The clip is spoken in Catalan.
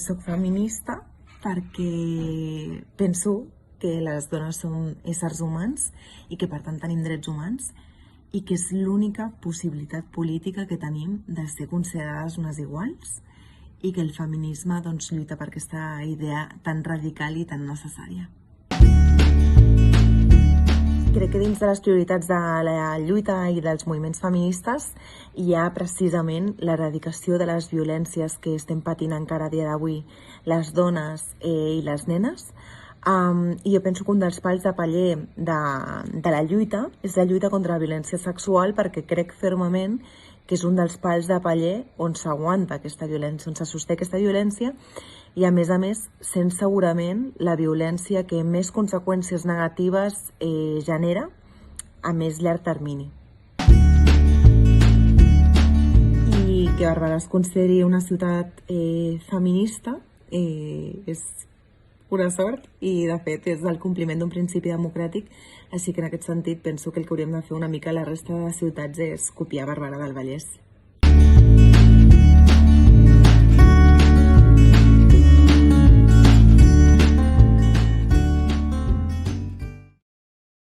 soc feminista perquè penso que les dones són éssers humans i que per tant tenim drets humans i que és l'única possibilitat política que tenim de ser considerades unes iguals i que el feminisme lluita per aquesta idea tan radical i tan necessària. Crec que dins de les prioritats de la lluita i dels moviments feministes hi ha precisament l'erradicació de les violències que estem patint encara a dia d'avui les dones i les nenes. I jo penso que un dels pals de paller de la lluita és la lluita contra la violència sexual, perquè crec fermament que és un dels pals de paller on s'aguanta aquesta violència, on se sosté aquesta violència i, a més, sent segurament la violència que més conseqüències negatives genera a més llarg termini. I que Barberà es consideri una ciutat feminista és una sort i, de fet, és el compliment d'un principi democràtic, així que en aquest sentit penso que el que hauríem de fer una mica a la resta de ciutats és copiar Barberà del Vallès.